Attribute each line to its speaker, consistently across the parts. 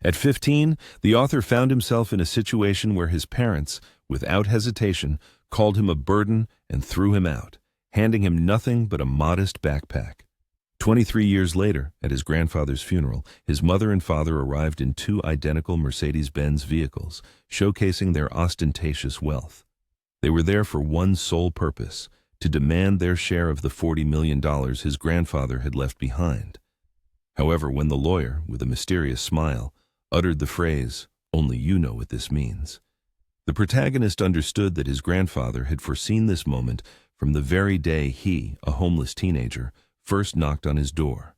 Speaker 1: At 15, the author found himself in a situation where his parents, without hesitation, called him a burden and threw him out, handing him nothing but a modest backpack. 23 years later, at his grandfather's funeral, his mother and father arrived in two identical Mercedes-Benz vehicles, showcasing their ostentatious wealth. They were there for one sole purpose: to demand their share of the $40 million his grandfather had left behind. However, when the lawyer, with a mysterious smile, uttered the phrase, "Only you know what this means," the protagonist understood that his grandfather had foreseen this moment from the very day he, a homeless teenager, first knocked on his door.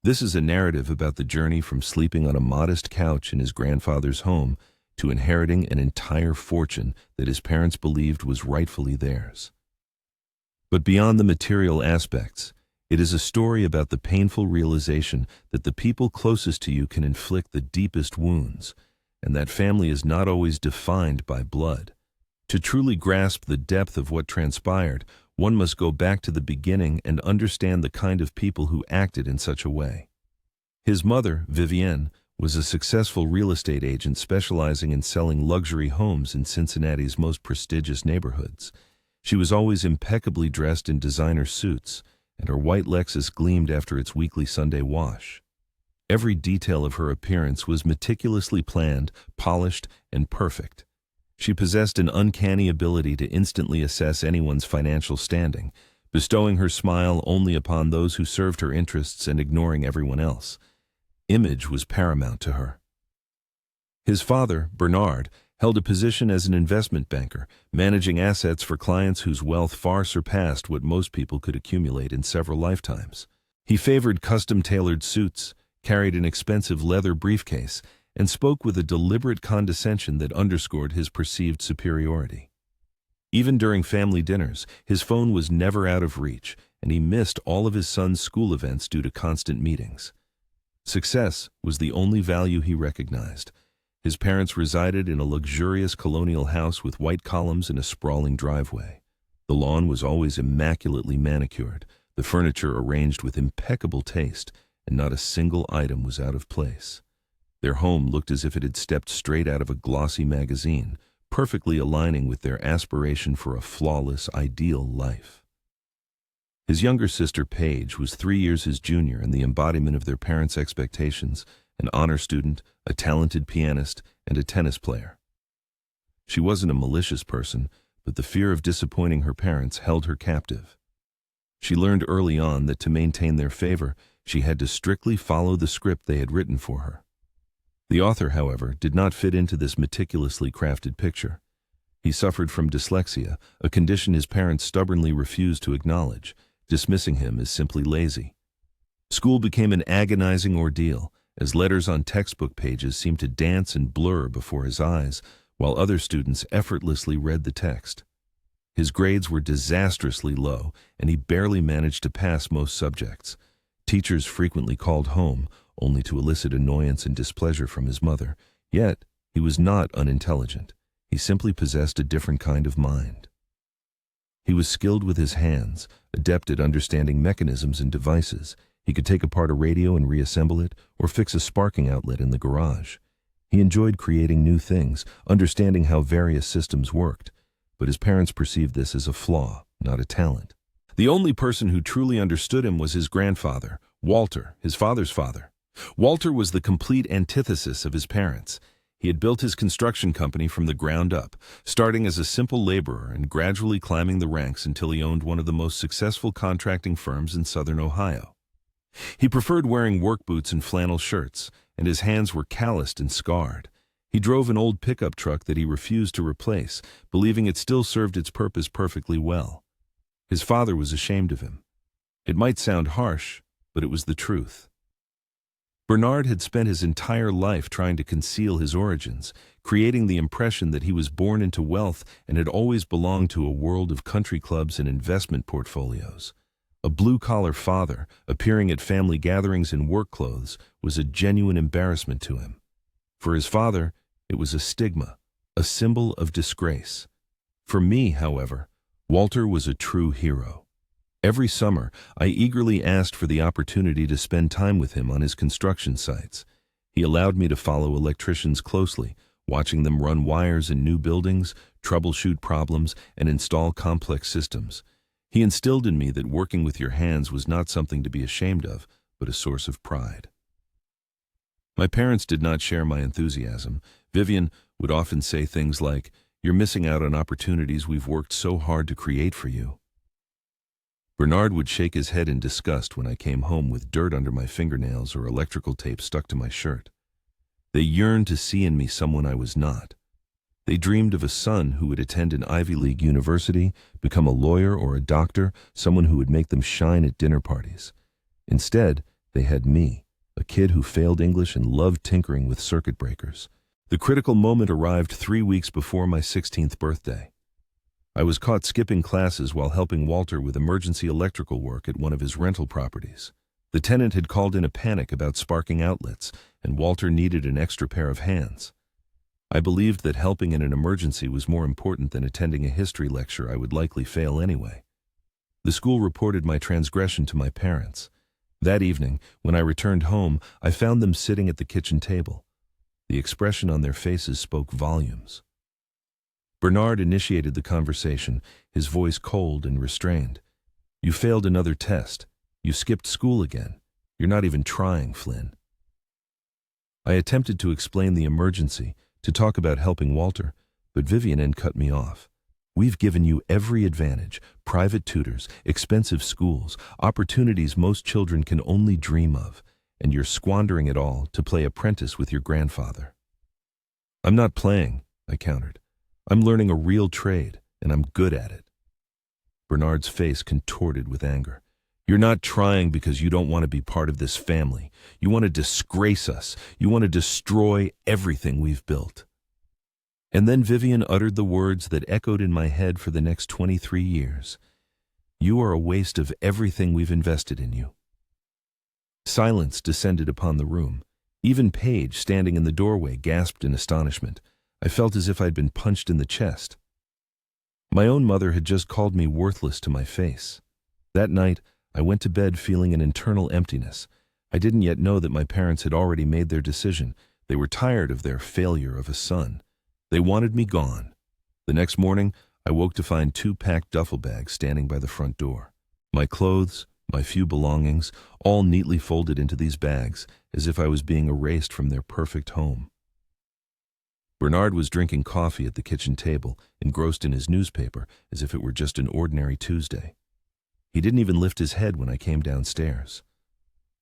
Speaker 1: This is a narrative about the journey from sleeping on a modest couch in his grandfather's home to inheriting an entire fortune that his parents believed was rightfully theirs. But beyond the material aspects, it is a story about the painful realization that the people closest to you can inflict the deepest wounds, and that family is not always defined by blood. To truly grasp the depth of what transpired, one must go back to the beginning and understand the kind of people who acted in such a way. His mother, Vivienne, was a successful real estate agent specializing in selling luxury homes in Cincinnati's most prestigious neighborhoods. She was always impeccably dressed in designer suits, and her white Lexus gleamed after its weekly Sunday wash. Every detail of her appearance was meticulously planned, polished, and perfect. She possessed an uncanny ability to instantly assess anyone's financial standing, bestowing her smile only upon those who served her interests and ignoring everyone else. Image was paramount to her. His father, Bernard, held a position as an investment banker, managing assets for clients whose wealth far surpassed what most people could accumulate in several lifetimes. He favored custom-tailored suits, carried an expensive leather briefcase, and spoke with a deliberate condescension that underscored his perceived superiority. Even during family dinners, his phone was never out of reach, and he missed all of his son's school events due to constant meetings. Success was the only value he recognized. His parents resided in a luxurious colonial house with white columns and a sprawling driveway. The lawn was always immaculately manicured, the furniture arranged with impeccable taste, and not a single item was out of place. Their home looked as if it had stepped straight out of a glossy magazine, perfectly aligning with their aspiration for a flawless, ideal life. His younger sister, Paige, was 3 years his junior and the embodiment of their parents' expectations, an honor student, a talented pianist, and a tennis player. She wasn't a malicious person, but the fear of disappointing her parents held her captive. She learned early on that to maintain their favor, she had to strictly follow the script they had written for her. The author, however, did not fit into this meticulously crafted picture. He suffered from dyslexia, a condition his parents stubbornly refused to acknowledge, dismissing him as simply lazy. School became an agonizing ordeal, as letters on textbook pages seemed to dance and blur before his eyes, while other students effortlessly read the text. His grades were disastrously low, and he barely managed to pass most subjects. Teachers frequently called home, only to elicit annoyance and displeasure from his mother. Yet, he was not unintelligent. He simply possessed a different kind of mind. He was skilled with his hands, adept at understanding mechanisms and devices. He could take apart a radio and reassemble it, or fix a sparking outlet in the garage. He enjoyed creating new things, understanding how various systems worked, but his parents perceived this as a flaw, not a talent. The only person who truly understood him was his grandfather, Walter, his father's father. Walter was the complete antithesis of his parents. He had built his construction company from the ground up, starting as a simple laborer and gradually climbing the ranks until he owned one of the most successful contracting firms in southern Ohio. He preferred wearing work boots and flannel shirts, and his hands were calloused and scarred. He drove an old pickup truck that he refused to replace, believing it still served its purpose perfectly well. His father was ashamed of him. It might sound harsh, but it was the truth. Bernard had spent his entire life trying to conceal his origins, creating the impression that he was born into wealth and had always belonged to a world of country clubs and investment portfolios. A blue-collar father, appearing at family gatherings in work clothes, was a genuine embarrassment to him. For his father, it was a stigma, a symbol of disgrace. For me, however, Walter was a true hero. Every summer, I eagerly asked for the opportunity to spend time with him on his construction sites. He allowed me to follow electricians closely, watching them run wires in new buildings, troubleshoot problems, and install complex systems. He instilled in me that working with your hands was not something to be ashamed of, but a source of pride. My parents did not share my enthusiasm. Vivian would often say things like, "You're missing out on opportunities we've worked so hard to create for you." Bernard would shake his head in disgust when I came home with dirt under my fingernails or electrical tape stuck to my shirt. They yearned to see in me someone I was not. They dreamed of a son who would attend an Ivy League university, become a lawyer or a doctor, someone who would make them shine at dinner parties. Instead, they had me, a kid who failed English and loved tinkering with circuit breakers. The critical moment arrived 3 weeks before my 16th birthday. I was caught skipping classes while helping Walter with emergency electrical work at one of his rental properties. The tenant had called in a panic about sparking outlets, and Walter needed an extra pair of hands. I believed that helping in an emergency was more important than attending a history lecture I would likely fail anyway. The school reported my transgression to my parents. That evening, when I returned home, I found them sitting at the kitchen table. The expression on their faces spoke volumes. Bernard initiated the conversation, his voice cold and restrained. "You failed another test. You skipped school again. You're not even trying, Flynn." I attempted to explain the emergency, to talk about helping Walter, but Vivian cut me off. "We've given you every advantage, private tutors, expensive schools, opportunities most children can only dream of, and you're squandering it all to play apprentice with your grandfather." "I'm not playing," I countered. "I'm learning a real trade, and I'm good at it." Bernard's face contorted with anger. "You're not trying because you don't want to be part of this family. You want to disgrace us. You want to destroy everything we've built." And then Vivian uttered the words that echoed in my head for the next 23 years. "You are a waste of everything we've invested in you." Silence descended upon the room. Even Paige, standing in the doorway, gasped in astonishment. I felt as if I'd been punched in the chest. My own mother had just called me worthless to my face. That night, I went to bed feeling an internal emptiness. I didn't yet know that my parents had already made their decision. They were tired of their failure of a son. They wanted me gone. The next morning, I woke to find 2 packed duffel bags standing by the front door. My clothes, my few belongings, all neatly folded into these bags, as if I was being erased from their perfect home. Bernard was drinking coffee at the kitchen table, engrossed in his newspaper, as if it were just an ordinary Tuesday. He didn't even lift his head when I came downstairs.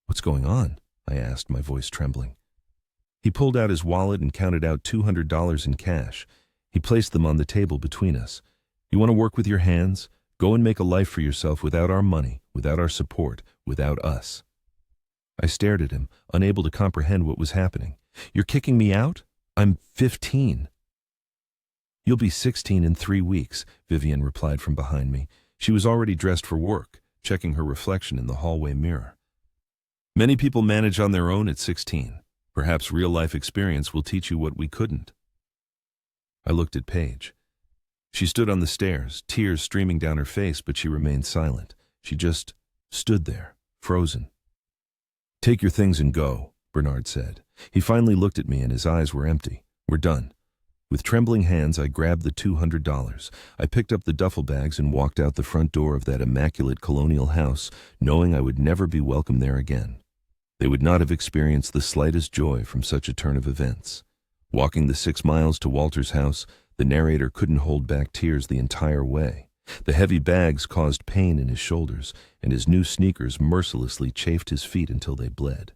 Speaker 1: "What's going on?" I asked, my voice trembling. He pulled out his wallet and counted out $200 in cash. He placed them on the table between us. "You want to work with your hands? Go and make a life for yourself without our money, without our support, without us." I stared at him, unable to comprehend what was happening. "You're kicking me out? I'm 15. "You'll be 16 in 3 weeks, Vivian replied from behind me. She was already dressed for work, checking her reflection in the hallway mirror. "Many people manage on their own at 16. Perhaps real-life experience will teach you what we couldn't." I looked at Paige. She stood on the stairs, tears streaming down her face, but she remained silent. She just stood there, frozen. "Take your things and go," Bernard said. He finally looked at me and his eyes were empty. "We're done." With trembling hands, I grabbed the $200. I picked up the duffel bags and walked out the front door of that immaculate colonial house, knowing I would never be welcome there again. They would not have experienced the slightest joy from such a turn of events. Walking the 6 miles to Walter's house, the narrator couldn't hold back tears the entire way. The heavy bags caused pain in his shoulders, and his new sneakers mercilessly chafed his feet until they bled.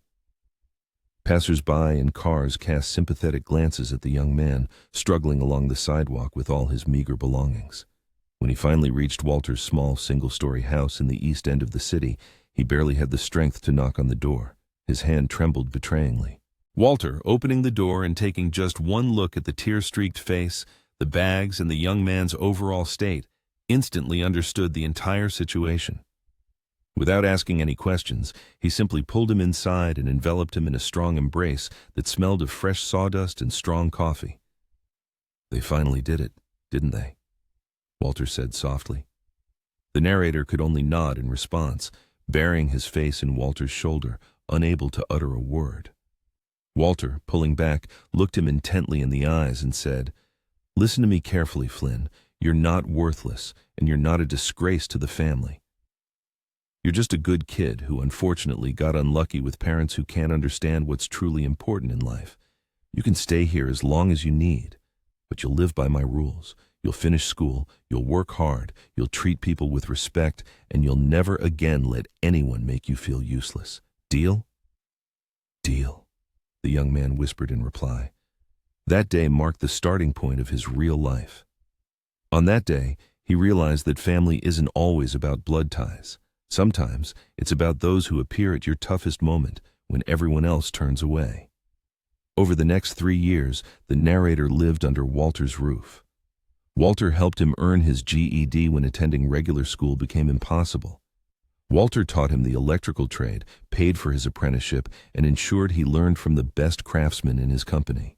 Speaker 1: Passers-by and cars cast sympathetic glances at the young man, struggling along the sidewalk with all his meager belongings. When he finally reached Walter's small single-story house in the east end of the city, he barely had the strength to knock on the door. His hand trembled betrayingly. Walter, opening the door and taking just one look at the tear-streaked face, the bags, and the young man's overall state, instantly understood the entire situation. Without asking any questions, he simply pulled him inside and enveloped him in a strong embrace that smelled of fresh sawdust and strong coffee. "They finally did it, didn't they?" Walter said softly. The narrator could only nod in response, burying his face in Walter's shoulder, unable to utter a word. Walter, pulling back, looked him intently in the eyes and said, "Listen to me carefully, Flynn. You're not worthless, and you're not a disgrace to the family. You're just a good kid who unfortunately got unlucky with parents who can't understand what's truly important in life. You can stay here as long as you need, but you'll live by my rules. You'll finish school, you'll work hard, you'll treat people with respect, and you'll never again let anyone make you feel useless. Deal?" "Deal," the young man whispered in reply. That day marked the starting point of his real life. On that day, he realized that family isn't always about blood ties. Sometimes it's about those who appear at your toughest moment when everyone else turns away. Over the next 3 years, the narrator lived under Walter's roof. Walter helped him earn his GED when attending regular school became impossible. Walter taught him the electrical trade, paid for his apprenticeship, and ensured he learned from the best craftsmen in his company.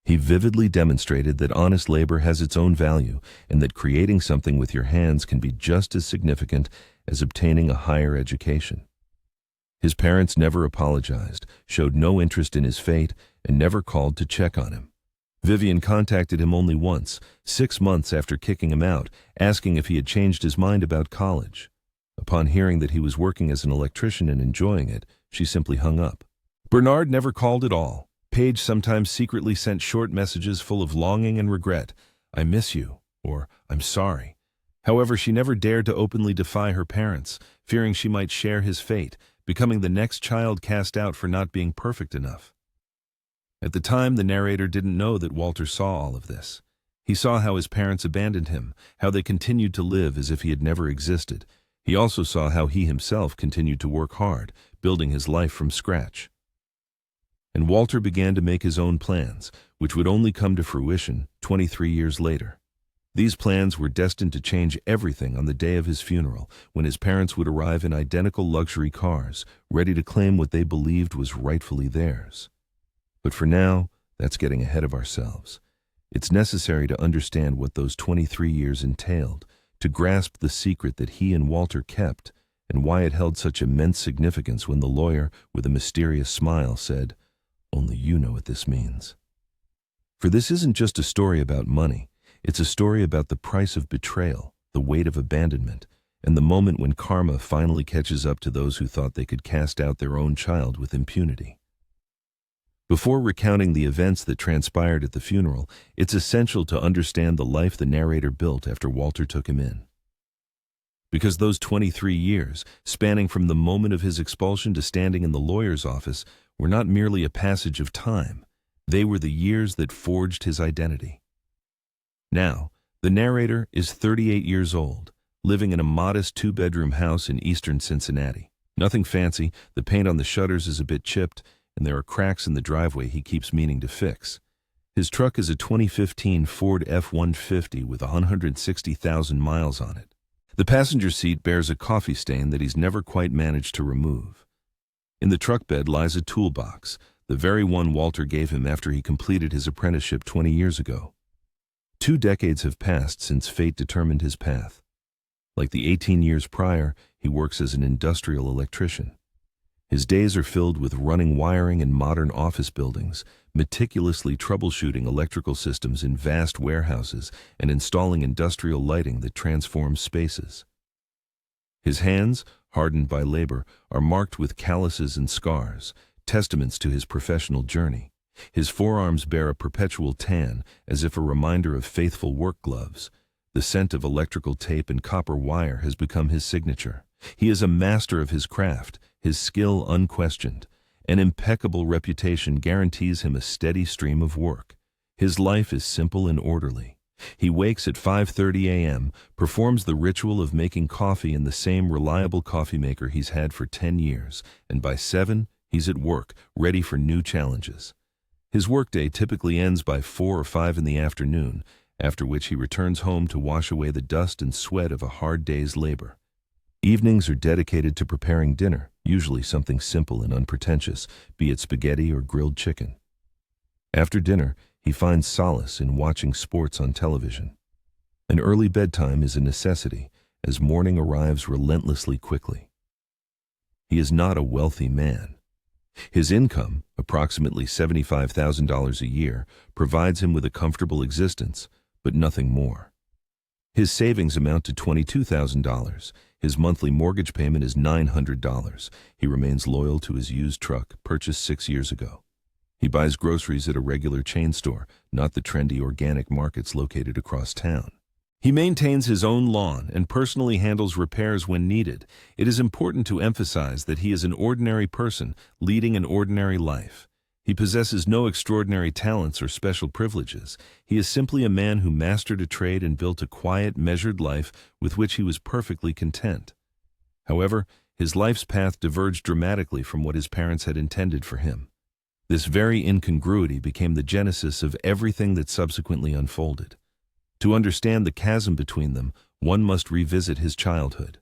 Speaker 1: He vividly demonstrated that honest labor has its own value and that creating something with your hands can be just as significant as obtaining a higher education. His parents never apologized, showed no interest in his fate, and never called to check on him. Vivian contacted him only once, 6 months after kicking him out, asking if he had changed his mind about college. Upon hearing that he was working as an electrician and enjoying it, she simply hung up. Bernard never called at all. Paige sometimes secretly sent short messages full of longing and regret. "I miss you," or "I'm sorry." However, she never dared to openly defy her parents, fearing she might share his fate, becoming the next child cast out for not being perfect enough. At the time, the narrator didn't know that Walter saw all of this. He saw how his parents abandoned him, how they continued to live as if he had never existed. He also saw how he himself continued to work hard, building his life from scratch. And Walter began to make his own plans, which would only come to fruition 23 years later. These plans were destined to change everything on the day of his funeral, when his parents would arrive in identical luxury cars, ready to claim what they believed was rightfully theirs. But for now, that's getting ahead of ourselves. It's necessary to understand what those 23 years entailed, to grasp the secret that he and Walter kept, and why it held such immense significance when the lawyer, with a mysterious smile, said, "Only you know what this means." For this isn't just a story about money. It's a story about the price of betrayal, the weight of abandonment, and the moment when karma finally catches up to those who thought they could cast out their own child with impunity. Before recounting the events that transpired at the funeral, it's essential to understand the life the narrator built after Walter took him in. Because those 23 years, spanning from the moment of his expulsion to standing in the lawyer's office, were not merely a passage of time. They were the years that forged his identity. Now, the narrator is 38 years old, living in a modest 2-bedroom house in eastern Cincinnati. Nothing fancy, the paint on the shutters is a bit chipped, and there are cracks in the driveway he keeps meaning to fix. His truck is a 2015 Ford F-150 with 160,000 miles on it. The passenger seat bears a coffee stain that he's never quite managed to remove. In the truck bed lies a toolbox, the very one Walter gave him after he completed his apprenticeship 20 years ago. 2 decades have passed since fate determined his path. Like the 18 years prior, he works as an industrial electrician. His days are filled with running wiring in modern office buildings, meticulously troubleshooting electrical systems in vast warehouses, and installing industrial lighting that transforms spaces. His hands, hardened by labor, are marked with calluses and scars, testaments to his professional journey. His forearms bear a perpetual tan, as if a reminder of faithful work gloves. The scent of electrical tape and copper wire has become his signature. He is a master of his craft, his skill unquestioned. An impeccable reputation guarantees him a steady stream of work. His life is simple and orderly. He wakes at 5:30 a.m., performs the ritual of making coffee in the same reliable coffee maker he's had for 10 years, and by 7, he's at work, ready for new challenges. His workday typically ends by 4 or 5 in the afternoon, after which he returns home to wash away the dust and sweat of a hard day's labor. Evenings are dedicated to preparing dinner, usually something simple and unpretentious, be it spaghetti or grilled chicken. After dinner, he finds solace in watching sports on television. An early bedtime is a necessity, as morning arrives relentlessly quickly. He is not a wealthy man. His income, approximately $75,000 a year, provides him with a comfortable existence, but nothing more. His savings amount to $22,000. His monthly mortgage payment is $900. He remains loyal to his used truck, purchased 6 years ago. He buys groceries at a regular chain store, not the trendy organic markets located across town. He maintains his own lawn and personally handles repairs when needed. It is important to emphasize that he is an ordinary person leading an ordinary life. He possesses no extraordinary talents or special privileges. He is simply a man who mastered a trade and built a quiet, measured life with which he was perfectly content. However, his life's path diverged dramatically from what his parents had intended for him. This very incongruity became the genesis of everything that subsequently unfolded. To understand the chasm between them, one must revisit his childhood.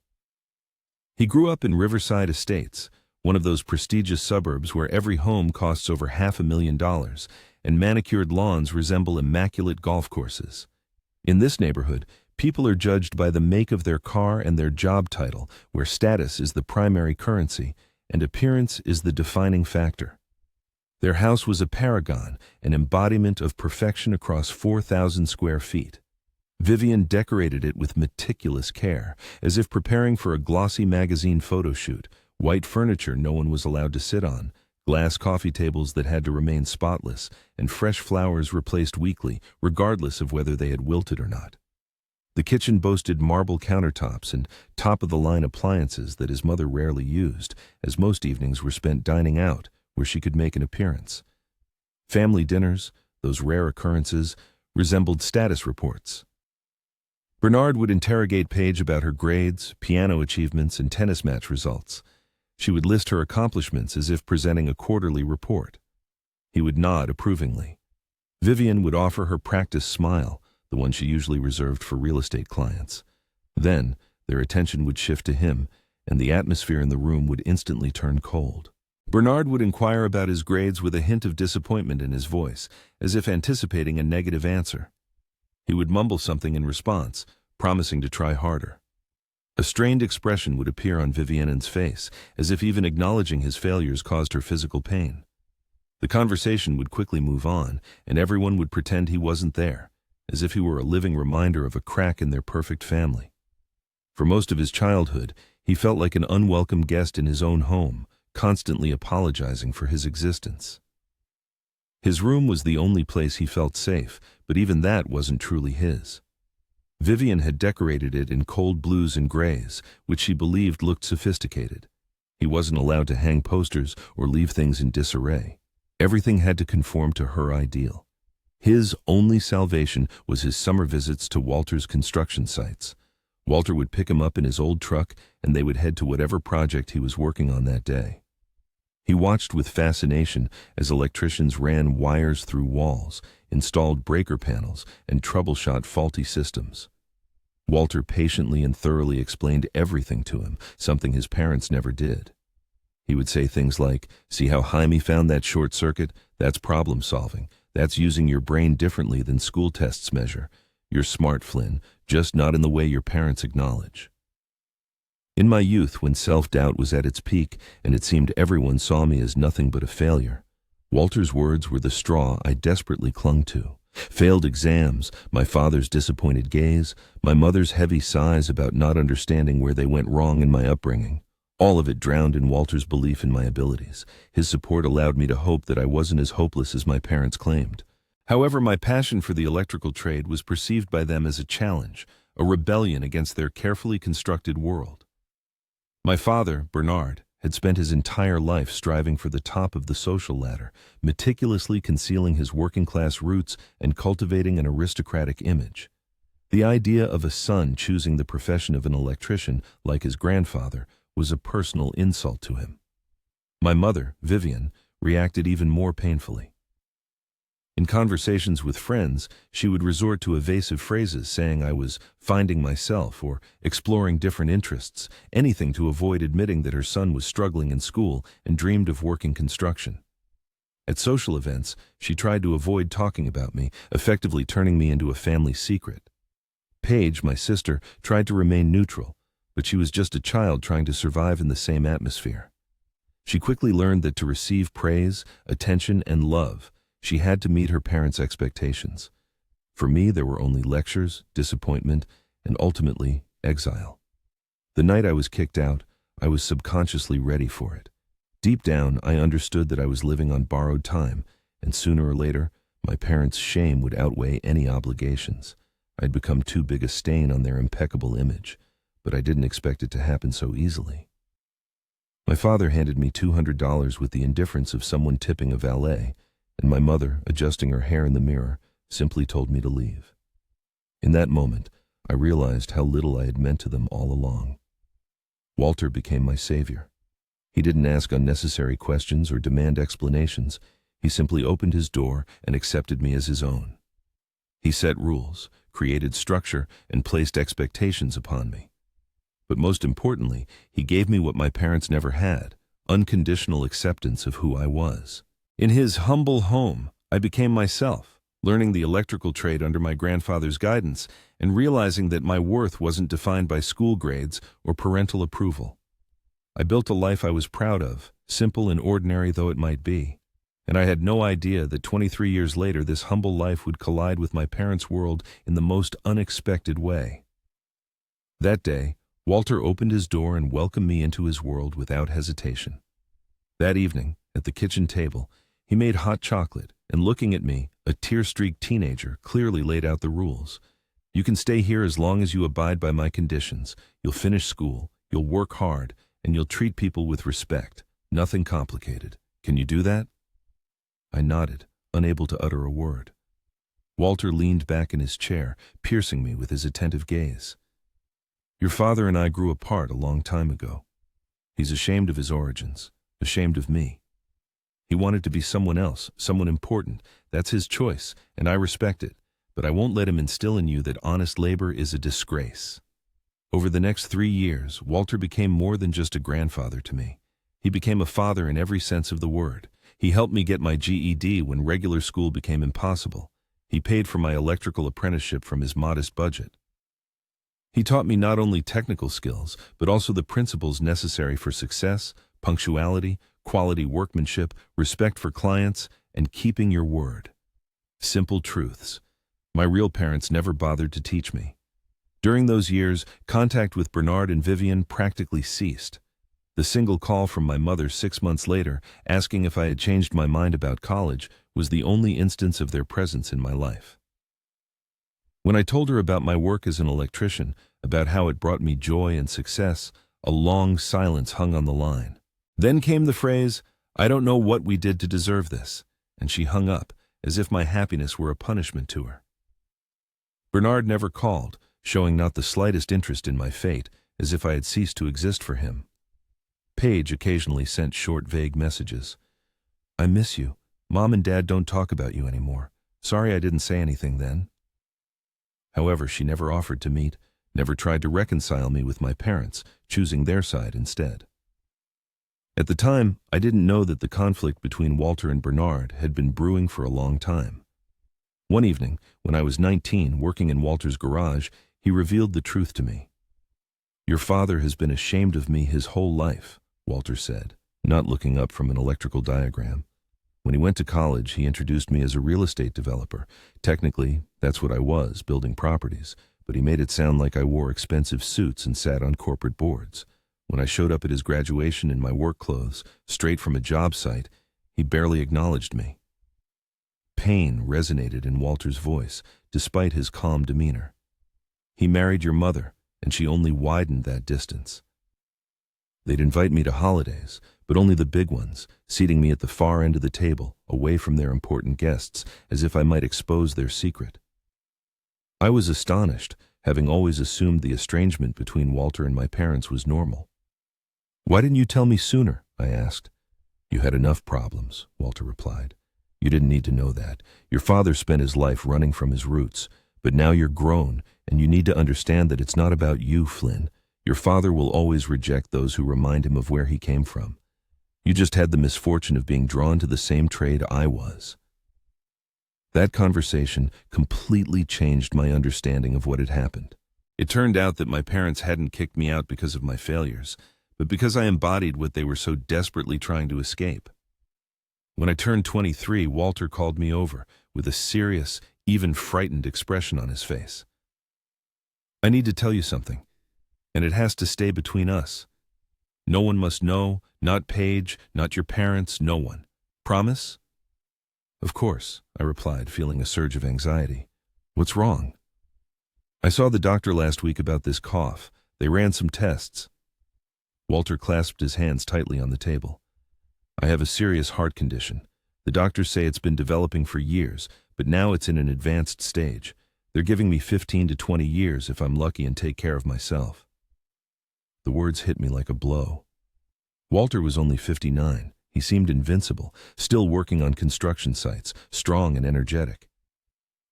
Speaker 1: He grew up in Riverside Estates, one of those prestigious suburbs where every home costs over $500,000 and manicured lawns resemble immaculate golf courses. In this neighborhood, people are judged by the make of their car and their job title, where status is the primary currency and appearance is the defining factor. Their house was a paragon, an embodiment of perfection across 4,000 square feet. Vivian decorated it with meticulous care, as if preparing for a glossy magazine photo shoot. White furniture no one was allowed to sit on, glass coffee tables that had to remain spotless, and fresh flowers replaced weekly, regardless of whether they had wilted or not. The kitchen boasted marble countertops and top-of-the-line appliances that his mother rarely used, as most evenings were spent dining out, where she could make an appearance. Family dinners, those rare occurrences, resembled status reports. Bernard would interrogate Paige about her grades, piano achievements, and tennis match results. She would list her accomplishments as if presenting a quarterly report. He would nod approvingly. Vivian would offer her practiced smile, the one she usually reserved for real estate clients. Then, their attention would shift to him, and the atmosphere in the room would instantly turn cold. Bernard would inquire about his grades with a hint of disappointment in his voice, as if anticipating a negative answer. He would mumble something in response, promising to try harder. A strained expression would appear on Vivian's face, as if even acknowledging his failures caused her physical pain. The conversation would quickly move on, and everyone would pretend he wasn't there, as if he were a living reminder of a crack in their perfect family. For most of his childhood, he felt like an unwelcome guest in his own home, constantly apologizing for his existence. His room was the only place he felt safe, but even that wasn't truly his. Vivian had decorated it in cold blues and grays, which she believed looked sophisticated. He wasn't allowed to hang posters or leave things in disarray. Everything had to conform to her ideal. His only salvation was his summer visits to Walter's construction sites. Walter would pick him up in his old truck, and they would head to whatever project he was working on that day. He watched with fascination as electricians ran wires through walls, installed breaker panels, and troubleshot faulty systems. Walter patiently and thoroughly explained everything to him, something his parents never did. He would say things like, "See how Jaime found that short circuit? That's problem solving. That's using your brain differently than school tests measure. You're smart, Flynn, just not in the way your parents acknowledge." In my youth, when self-doubt was at its peak and it seemed everyone saw me as nothing but a failure, Walter's words were the straw I desperately clung to. Failed exams, my father's disappointed gaze, my mother's heavy sighs about not understanding where they went wrong in my upbringing. All of it drowned in Walter's belief in my abilities. His support allowed me to hope that I wasn't as hopeless as my parents claimed. However, my passion for the electrical trade was perceived by them as a challenge, a rebellion against their carefully constructed world. My father, Bernard, had spent his entire life striving for the top of the social ladder, meticulously concealing his working-class roots and cultivating an aristocratic image. The idea of a son choosing the profession of an electrician, like his grandfather, was a personal insult to him. My mother, Vivian, reacted even more painfully. In conversations with friends, she would resort to evasive phrases saying I was finding myself or exploring different interests, anything to avoid admitting that her son was struggling in school and dreamed of working construction. At social events, she tried to avoid talking about me, effectively turning me into a family secret. Paige, my sister, tried to remain neutral, but she was just a child trying to survive in the same atmosphere. She quickly learned that to receive praise, attention, and love, she had to meet her parents' expectations. For me, there were only lectures, disappointment, and ultimately, exile. The night I was kicked out, I was subconsciously ready for it. Deep down, I understood that I was living on borrowed time, and sooner or later, my parents' shame would outweigh any obligations. I'd become too big a stain on their impeccable image, but I didn't expect it to happen so easily. My father handed me $200 with the indifference of someone tipping a valet, and my mother, adjusting her hair in the mirror, simply told me to leave. In that moment, I realized how little I had meant to them all along. Walter became my savior. He didn't ask unnecessary questions or demand explanations. He simply opened his door and accepted me as his own. He set rules, created structure, and placed expectations upon me. But most importantly, he gave me what my parents never had, unconditional acceptance of who I was. In his humble home, I became myself, learning the electrical trade under my grandfather's guidance and realizing that my worth wasn't defined by school grades or parental approval. I built a life I was proud of, simple and ordinary though it might be. And I had no idea that 23 years later this humble life would collide with my parents' world in the most unexpected way. That day, Walter opened his door and welcomed me into his world without hesitation. That evening, at the kitchen table, he made hot chocolate, and looking at me, a tear-streaked teenager, clearly laid out the rules. You can stay here as long as you abide by my conditions. You'll finish school, you'll work hard, and you'll treat people with respect. Nothing complicated. Can you do that? I nodded, unable to utter a word. Walter leaned back in his chair, piercing me with his attentive gaze. Your father and I grew apart a long time ago. He's ashamed of his origins, ashamed of me. He wanted to be someone else, someone important. That's his choice, and I respect it, but I won't let him instill in you that honest labor is a disgrace. Over the next 3 years, Walter became more than just a grandfather to me. He became a father in every sense of the word. He helped me get my GED when regular school became impossible. He paid for my electrical apprenticeship from his modest budget. He taught me not only technical skills, but also the principles necessary for success, punctuality, quality workmanship, respect for clients, and keeping your word. Simple truths. My real parents never bothered to teach me. During those years, contact with Bernard and Vivian practically ceased. The single call from my mother 6 months later, asking if I had changed my mind about college, was the only instance of their presence in my life. When I told her about my work as an electrician, about how it brought me joy and success, a long silence hung on the line. Then came the phrase, "I don't know what we did to deserve this," and she hung up, as if my happiness were a punishment to her. Bernard never called, showing not the slightest interest in my fate, as if I had ceased to exist for him. Paige occasionally sent short, vague messages. "I miss you. Mom and Dad don't talk about you anymore. Sorry I didn't say anything then." However, she never offered to meet, never tried to reconcile me with my parents, choosing their side instead. At the time, I didn't know that the conflict between Walter and Bernard had been brewing for a long time. One evening, when I was 19, working in Walter's garage, he revealed the truth to me. "Your father has been ashamed of me his whole life," Walter said, not looking up from an electrical diagram. When he went to college, he introduced me as a real estate developer. Technically, that's what I was, building properties, but he made it sound like I wore expensive suits and sat on corporate boards. When I showed up at his graduation in my work clothes, straight from a job site, he barely acknowledged me. Pain resonated in Walter's voice, despite his calm demeanor. "He married your mother, and she only widened that distance." They'd invite me to holidays, but only the big ones, seating me at the far end of the table, away from their important guests, as if I might expose their secret. I was astonished, having always assumed the estrangement between Walter and my parents was normal. "Why didn't you tell me sooner?" I asked. "You had enough problems," Walter replied. "You didn't need to know that. Your father spent his life running from his roots, but now you're grown, and you need to understand that it's not about you, Flynn. Your father will always reject those who remind him of where he came from. You just had the misfortune of being drawn to the same trade I was." That conversation completely changed my understanding of what had happened. It turned out that my parents hadn't kicked me out because of my failures, but because I embodied what they were so desperately trying to escape. When I turned 23, Walter called me over with a serious, even frightened expression on his face. "I need to tell you something, and it has to stay between us. No one must know, not Paige, not your parents, no one. Promise?" "Of course," I replied, feeling a surge of anxiety. "What's wrong?" "I saw the doctor last week about this cough. They ran some tests." Walter clasped his hands tightly on the table. "I have a serious heart condition. The doctors say it's been developing for years, but now it's in an advanced stage. They're giving me 15 to 20 years if I'm lucky and take care of myself." The words hit me like a blow. Walter was only 59. He seemed invincible, still working on construction sites, strong and energetic.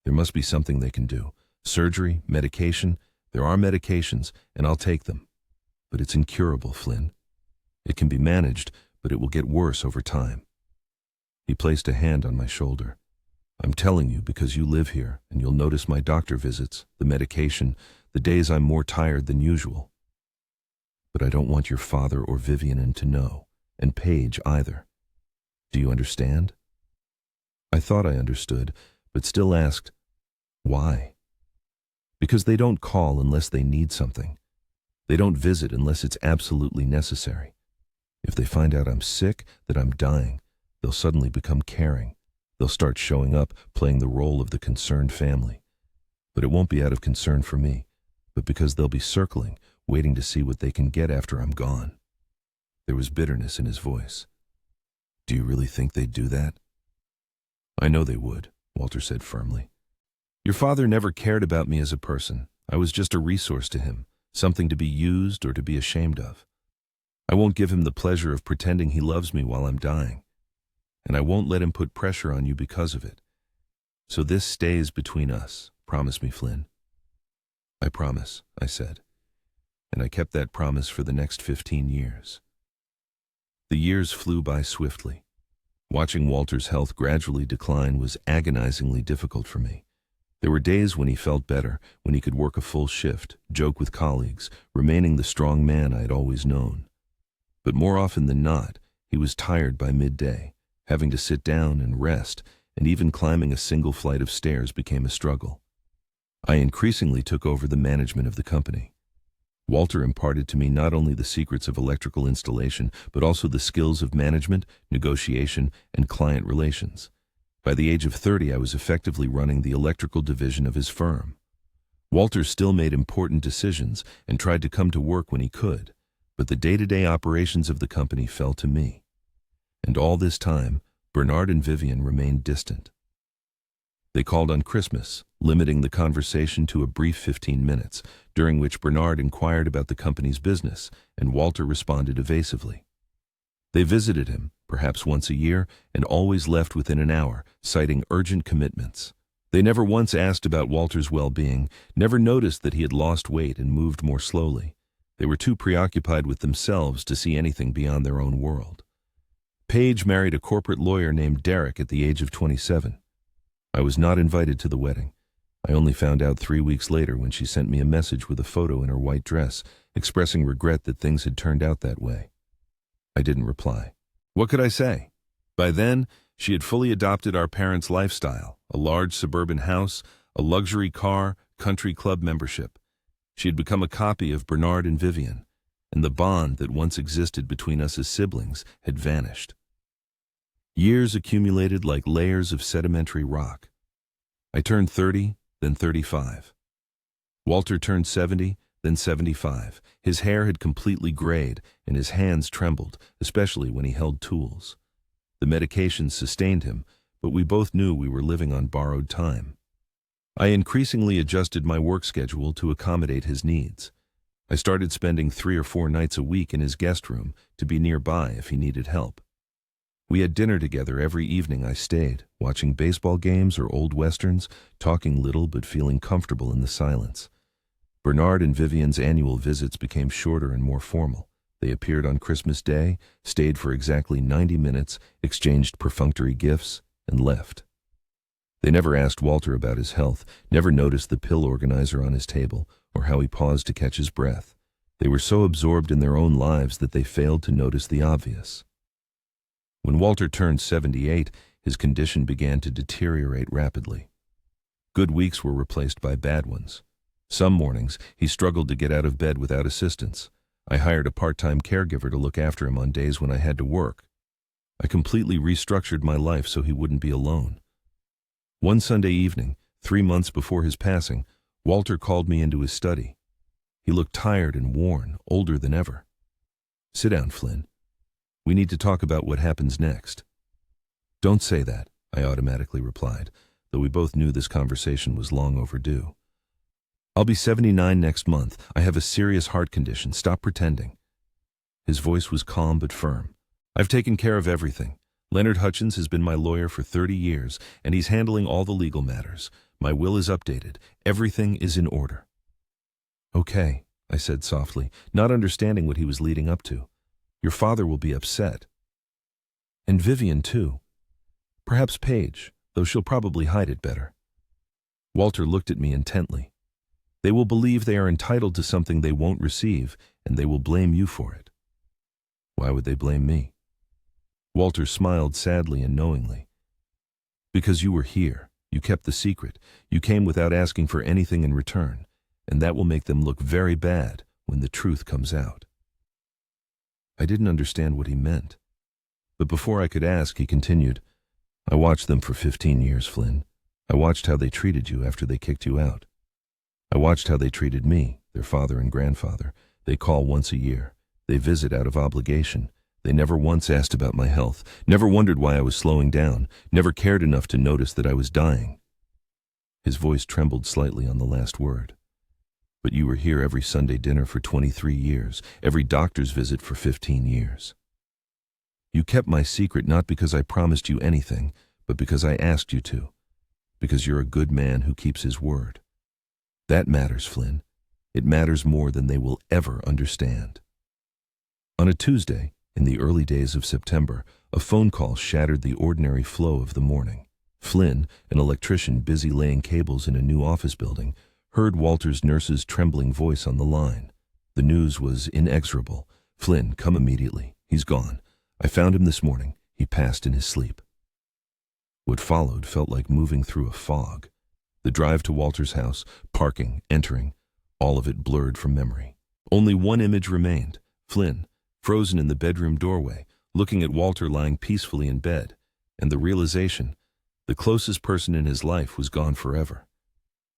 Speaker 1: There must be something they can do. Surgery, medication. There are medications, and I'll take them. But it's incurable, Flynn. It can be managed, but it will get worse over time. He placed a hand on my shoulder. "I'm telling you because you live here, and you'll notice my doctor visits, the medication, the days I'm more tired than usual. But I don't want your father or Vivian to know, and Paige either. Do you understand?" I thought I understood, but still asked, "Why?" "Because they don't call unless they need something. They don't visit unless it's absolutely necessary. If they find out I'm sick, that I'm dying, they'll suddenly become caring. They'll start showing up, playing the role of the concerned family. But it won't be out of concern for me, but because they'll be circling, waiting to see what they can get after I'm gone." There was bitterness in his voice. "Do you really think they'd do that?" "I know they would," Walter said firmly. "Your father never cared about me as a person. I was just a resource to him, something to be used or to be ashamed of. I won't give him the pleasure of pretending he loves me while I'm dying. And I won't let him put pressure on you because of it. So this stays between us. Promise me, Flynn." "I promise," I said. And I kept that promise for the next 15 years. The years flew by swiftly. Watching Walter's health gradually decline was agonizingly difficult for me. There were days when he felt better, when he could work a full shift, joke with colleagues, remaining the strong man I had always known. But more often than not, he was tired by midday. Having to sit down and rest, and even climbing a single flight of stairs became a struggle. I increasingly took over the management of the company. Walter imparted to me not only the secrets of electrical installation, but also the skills of management, negotiation, and client relations. By the age of 30, I was effectively running the electrical division of his firm. Walter still made important decisions and tried to come to work when he could, but the day-to-day operations of the company fell to me. And all this time, Bernard and Vivian remained distant. They called on Christmas, limiting the conversation to a brief 15 minutes, during which Bernard inquired about the company's business, and Walter responded evasively. They visited him, perhaps once a year, and always left within an hour, citing urgent commitments. They never once asked about Walter's well-being, never noticed that he had lost weight and moved more slowly. They were too preoccupied with themselves to see anything beyond their own world. Paige married a corporate lawyer named Derek at the age of 27. I was not invited to the wedding. I only found out 3 weeks later when she sent me a message with a photo in her white dress, expressing regret that things had turned out that way. I didn't reply. What could I say? By then, she had fully adopted our parents' lifestyle, a large suburban house, a luxury car, country club membership. She had become a copy of Bernard and Vivian, and the bond that once existed between us as siblings had vanished. Years accumulated like layers of sedimentary rock. I turned 30, then 35. Walter turned 70, then 75. His hair had completely grayed, and his hands trembled, especially when he held tools. The medications sustained him, but we both knew we were living on borrowed time. I increasingly adjusted my work schedule to accommodate his needs. I started spending 3 or 4 nights a week in his guest room to be nearby if he needed help. We had dinner together every evening I stayed, watching baseball games or old westerns, talking little but feeling comfortable in the silence. Bernard and Vivian's annual visits became shorter and more formal. They appeared on Christmas Day, stayed for exactly 90 minutes, exchanged perfunctory gifts, and left. They never asked Walter about his health, never noticed the pill organizer on his table, or how he paused to catch his breath. They were so absorbed in their own lives that they failed to notice the obvious. When Walter turned 78, his condition began to deteriorate rapidly. Good weeks were replaced by bad ones. Some mornings, he struggled to get out of bed without assistance. I hired a part-time caregiver to look after him on days when I had to work. I completely restructured my life so he wouldn't be alone. One Sunday evening, 3 months before his passing, Walter called me into his study. He looked tired and worn, older than ever. "Sit down, Flynn. We need to talk about what happens next." "Don't say that," I automatically replied, though we both knew this conversation was long overdue. "I'll be 79 next month. I have a serious heart condition. Stop pretending." His voice was calm but firm. "I've taken care of everything. Leonard Hutchins has been my lawyer for 30 years, and he's handling all the legal matters. My will is updated. Everything is in order." "Okay," I said softly, not understanding what he was leading up to. "Your father will be upset. And Vivian, too. Perhaps Paige, though she'll probably hide it better." Walter looked at me intently. "They will believe they are entitled to something they won't receive, and they will blame you for it." "Why would they blame me?" Walter smiled sadly and knowingly. "Because you were here. You kept the secret. You came without asking for anything in return, and that will make them look very bad when the truth comes out." I didn't understand what he meant. But before I could ask, he continued, "I watched them for 15 years, Flynn. I watched how they treated you after they kicked you out. I watched how they treated me, their father and grandfather. They call once a year. They visit out of obligation. They never once asked about my health, never wondered why I was slowing down, never cared enough to notice that I was dying." His voice trembled slightly on the last word. "But you were here every Sunday dinner for 23 years, every doctor's visit for 15 years. You kept my secret not because I promised you anything, but because I asked you to. Because you're a good man who keeps his word. That matters, Flynn. It matters more than they will ever understand." On a Tuesday, in the early days of September, a phone call shattered the ordinary flow of the morning. Flynn, an electrician busy laying cables in a new office building, heard Walter's nurse's trembling voice on the line. The news was inexorable. "Flynn, come immediately. He's gone. I found him this morning. He passed in his sleep." What followed felt like moving through a fog. The drive to Walter's house, parking, entering, all of it blurred from memory. Only one image remained: Flynn, frozen in the bedroom doorway, looking at Walter lying peacefully in bed, and the realization, the closest person in his life was gone forever.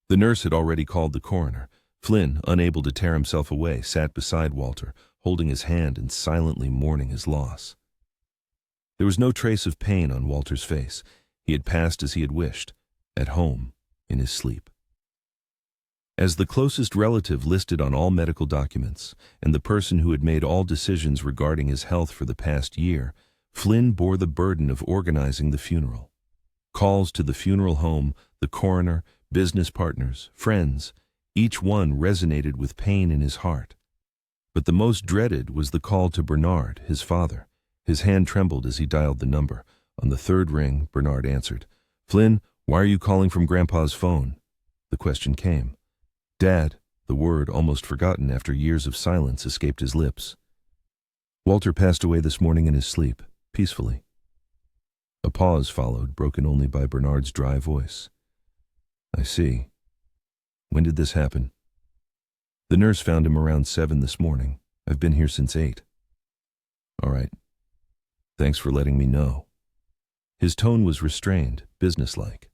Speaker 1: The nurse had already called the coroner. Flynn, unable to tear himself away, sat beside Walter, holding his hand and silently mourning his loss. There was no trace of pain on Walter's face. He had passed as he had wished, at home, in his sleep. As the closest relative listed on all medical documents, and the person who had made all decisions regarding his health for the past year, Flynn bore the burden of organizing the funeral. Calls to the funeral home, the coroner, business partners, friends, each one resonated with pain in his heart. But the most dreaded was the call to Bernard, his father. His hand trembled as he dialed the number. On the third ring, Bernard answered. "Flynn, why are you calling from Grandpa's phone?" The question came. "Dad," the word, almost forgotten after years of silence, escaped his lips. "Walter passed away this morning in his sleep, peacefully." A pause followed, broken only by Bernard's dry voice. "I see. When did this happen?" "The nurse found him around 7 this morning. I've been here since 8. "All right. Thanks for letting me know." His tone was restrained, businesslike.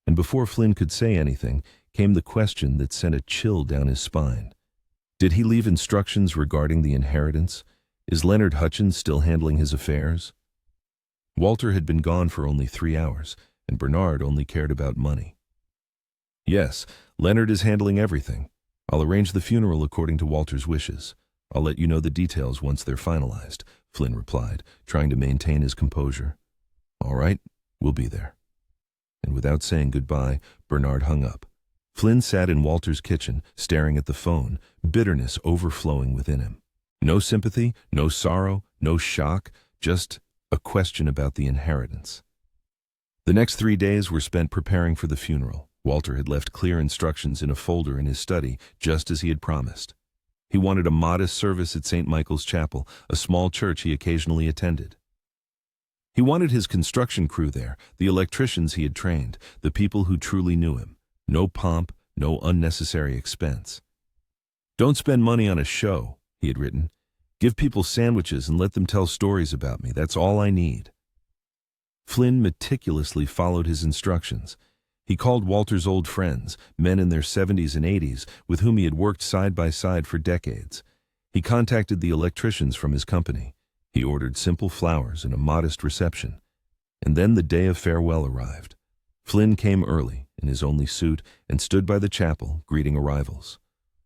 Speaker 1: And before Flynn could say anything, came the question that sent a chill down his spine. Did he leave instructions regarding the inheritance? Is Leonard Hutchins still handling his affairs? Walter had been gone for only 3 hours, and Bernard only cared about money. "Yes, Leonard is handling everything. I'll arrange the funeral according to Walter's wishes. I'll let you know the details once they're finalized," Flynn replied, trying to maintain his composure. "All right, we'll be there." And without saying goodbye, Bernard hung up. Flynn sat in Walter's kitchen, staring at the phone, bitterness overflowing within him. No sympathy, no sorrow, no shock, just a question about the inheritance. The next 3 days were spent preparing for the funeral. Walter had left clear instructions in a folder in his study, just as he had promised. He wanted a modest service at St. Michael's Chapel, a small church he occasionally attended. He wanted his construction crew there, the electricians he had trained, the people who truly knew him. No pomp, no unnecessary expense. "Don't spend money on a show," he had written. "Give people sandwiches and let them tell stories about me. That's all I need." Flynn meticulously followed his instructions. He called Walter's old friends, men in their 70s and 80s, with whom he had worked side by side for decades. He contacted the electricians from his company. He ordered simple flowers and a modest reception. And then the day of farewell arrived. Flynn came early, in his only suit, and stood by the chapel, greeting arrivals.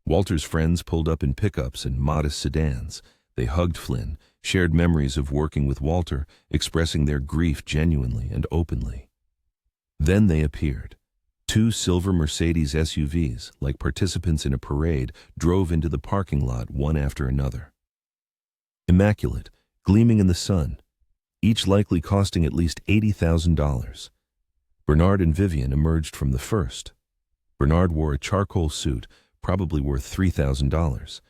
Speaker 1: Walter's friends pulled up in pickups and modest sedans. They hugged Flynn, shared memories of working with Walter, expressing their grief genuinely and openly. Then they appeared. Two silver Mercedes SUVs, like participants in a parade, drove into the parking lot one after another. Immaculate, gleaming in the sun, each likely costing at least $80,000. Bernard and Vivian emerged from the first. Bernard wore a charcoal suit, probably worth $3,000.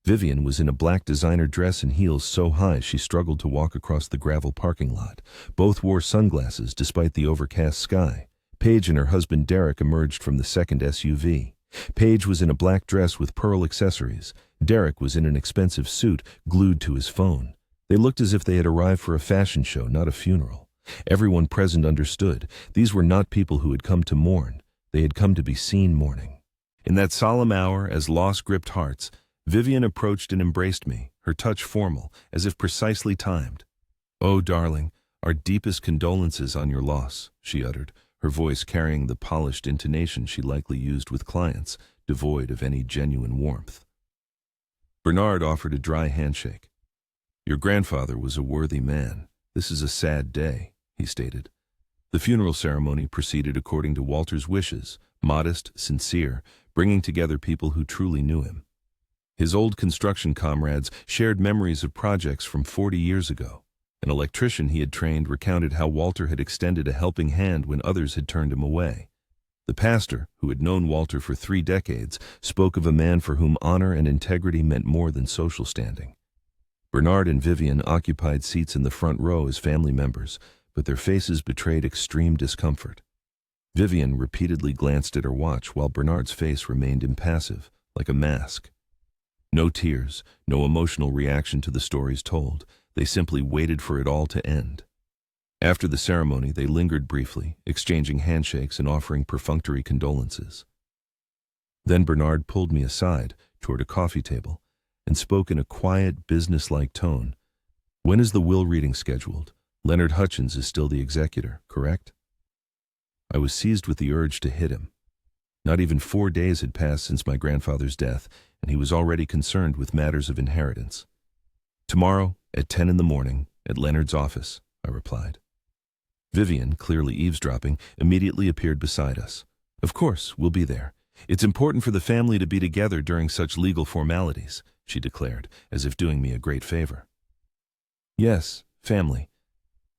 Speaker 1: Vivian was in a black designer dress and heels so high she struggled to walk across the gravel parking lot. Both wore sunglasses despite the overcast sky. Paige and her husband Derek emerged from the second SUV. Paige was in a black dress with pearl accessories. Derek was in an expensive suit, glued to his phone. They looked as if they had arrived for a fashion show, not a funeral. Everyone present understood. These were not people who had come to mourn. They had come to be seen mourning. In that solemn hour, as loss gripped hearts, Vivian approached and embraced me, her touch formal, as if precisely timed. "Oh, darling, our deepest condolences on your loss," she uttered, her voice carrying the polished intonation she likely used with clients, devoid of any genuine warmth. Bernard offered a dry handshake. "Your grandfather was a worthy man. This is a sad day," he stated. The funeral ceremony proceeded according to Walter's wishes, modest, sincere, bringing together people who truly knew him. His old construction comrades shared memories of projects from 40 years ago. An electrician he had trained recounted how Walter had extended a helping hand when others had turned him away. The pastor, who had known Walter for 3 decades, spoke of a man for whom honor and integrity meant more than social standing. Bernard and Vivian occupied seats in the front row as family members, but their faces betrayed extreme discomfort. Vivian repeatedly glanced at her watch while Bernard's face remained impassive, like a mask. No tears, no emotional reaction to the stories told. They simply waited for it all to end. After the ceremony, they lingered briefly, exchanging handshakes and offering perfunctory condolences. Then Bernard pulled me aside toward a coffee table and spoke in a quiet, businesslike tone. "When is the will reading scheduled? Leonard Hutchins is still the executor, correct?" I was seized with the urge to hit him. Not even 4 days had passed since my grandfather's death, and he was already concerned with matters of inheritance. "Tomorrow, at 10 in the morning, at Leonard's office," I replied. Vivian, clearly eavesdropping, immediately appeared beside us. "Of course, we'll be there. It's important for the family to be together during such legal formalities," she declared, as if doing me a great favor. Yes, family.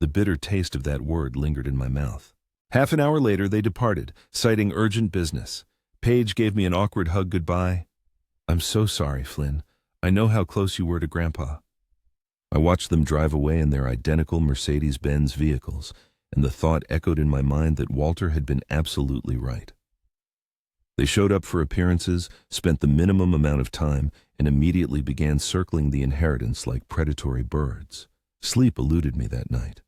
Speaker 1: The bitter taste of that word lingered in my mouth. Half an hour later, they departed, citing urgent business. Paige gave me an awkward hug goodbye. "I'm so sorry, Flynn. I know how close you were to Grandpa." I watched them drive away in their identical Mercedes-Benz vehicles, and the thought echoed in my mind that Walter had been absolutely right. They showed up for appearances, spent the minimum amount of time, and immediately began circling the inheritance like predatory birds. Sleep eluded me that night.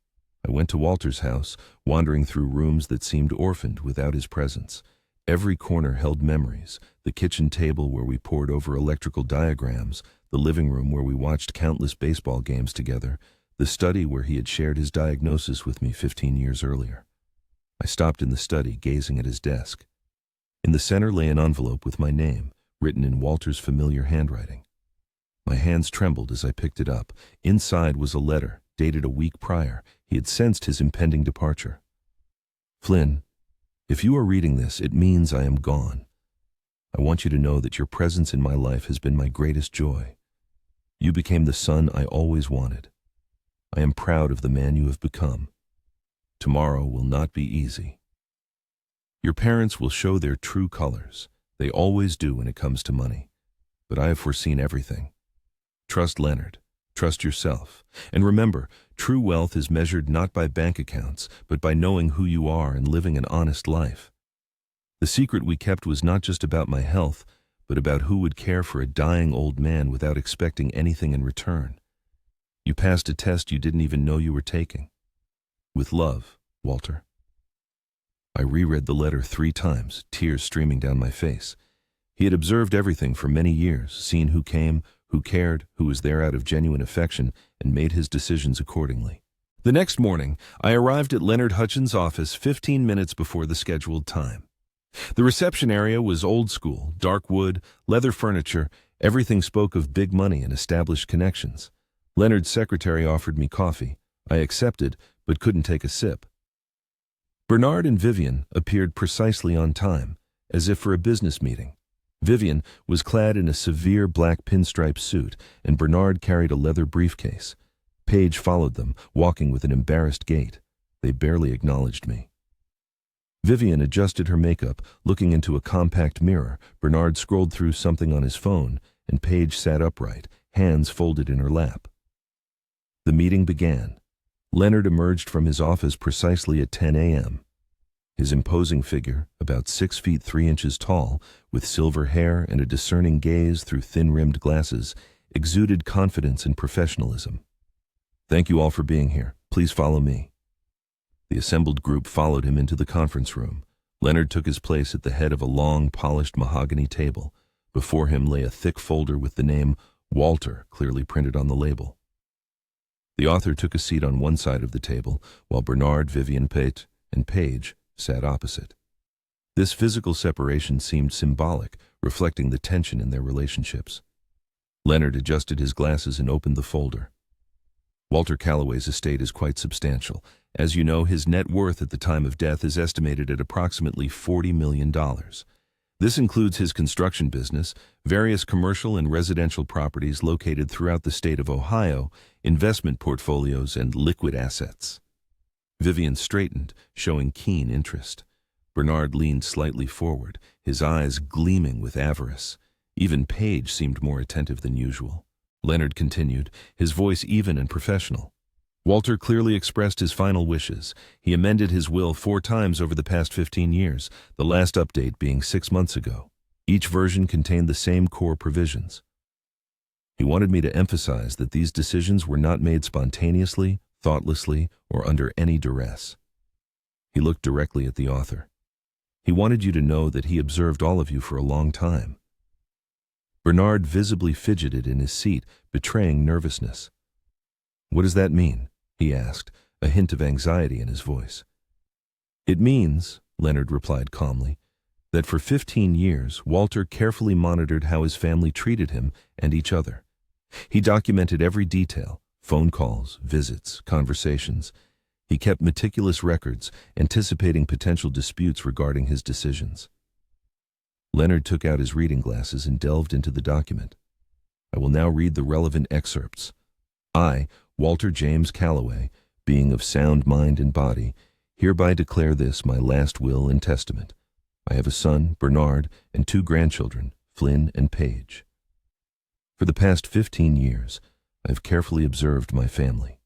Speaker 1: I went to Walter's house, wandering through rooms that seemed orphaned without his presence. Every corner held memories: the kitchen table where we pored over electrical diagrams, the living room where we watched countless baseball games together, the study where he had shared his diagnosis with me 15 years earlier. I stopped in the study, gazing at his desk. In the center lay an envelope with my name, written in Walter's familiar handwriting. My hands trembled as I picked it up. Inside was a letter, dated a week prior. He had sensed his impending departure. "Flynn, if you are reading this, it means I am gone. I want you to know that your presence in my life has been my greatest joy. You became the son I always wanted. I am proud of the man you have become. Tomorrow will not be easy. Your parents will show their true colors. They always do when it comes to money. but I have foreseen everything. Trust Leonard. Trust yourself. And remember, true wealth is measured not by bank accounts, but by knowing who you are and living an honest life. The secret we kept was not just about my health, but about who would care for a dying old man without expecting anything in return. You passed a test you didn't even know you were taking. With love, Walter. I reread the letter 3 times, tears streaming down my face. He had observed everything for many years, seen who came, who cared, who was there out of genuine affection, and made his decisions accordingly. The next morning, I arrived at Leonard Hutchins' office 15 minutes before the scheduled time. The reception area was old school, dark wood, leather furniture. Everything spoke of big money and established connections. Leonard's secretary offered me coffee. I accepted, but couldn't take a sip. Bernard and Vivian appeared precisely on time, as if for a business meeting. Vivian was clad in a severe black pinstripe suit, and Bernard carried a leather briefcase. Paige followed them, walking with an embarrassed gait. They barely acknowledged me. Vivian adjusted her makeup, looking into a compact mirror. Bernard scrolled through something on his phone, and Paige sat upright, hands folded in her lap. The meeting began. Leonard emerged from his office precisely at 10 a.m. His imposing figure, about 6 feet 3 inches tall, with silver hair and a discerning gaze through thin-rimmed glasses, exuded confidence and professionalism. "Thank you all for being here. Please follow me." The assembled group followed him into the conference room. Leonard took his place at the head of a long, polished mahogany table. Before him lay a thick folder with the name Walter clearly printed on the label. The author took a seat on one side of the table, while Bernard, Vivian, Pate, and Paige sat opposite. This physical separation seemed symbolic, reflecting the tension in their relationships. Leonard adjusted his glasses and opened the folder. Walter Calloway's estate is quite substantial. As you know, his net worth at the time of death is estimated at approximately $40 million. This includes his construction business, various commercial and residential properties located throughout the state of Ohio, investment portfolios, and liquid assets. Vivian straightened, showing keen interest. Bernard leaned slightly forward, his eyes gleaming with avarice. Even Paige seemed more attentive than usual. Leonard continued, his voice even and professional. Walter clearly expressed his final wishes. He amended his will 4 times over the past 15 years, the last update being 6 months ago. Each version contained the same core provisions. He wanted me to emphasize that these decisions were not made spontaneously, thoughtlessly, or under any duress. He looked directly at the author. He wanted you to know that he observed all of you for a long time. Bernard visibly fidgeted in his seat, betraying nervousness. "What does that mean?" he asked, a hint of anxiety in his voice. "It means," Leonard replied calmly, "that for 15 years Walter carefully monitored how his family treated him and each other. He documented every detail, phone calls, visits, conversations. He kept meticulous records, anticipating potential disputes regarding his decisions." Leonard took out his reading glasses and delved into the document. "I will now read the relevant excerpts. I, Walter James Calloway, being of sound mind and body, hereby declare this my last will and testament. I have a son, Bernard, and 2 grandchildren, Flynn and Paige. For the past 15 years, I have carefully observed my family.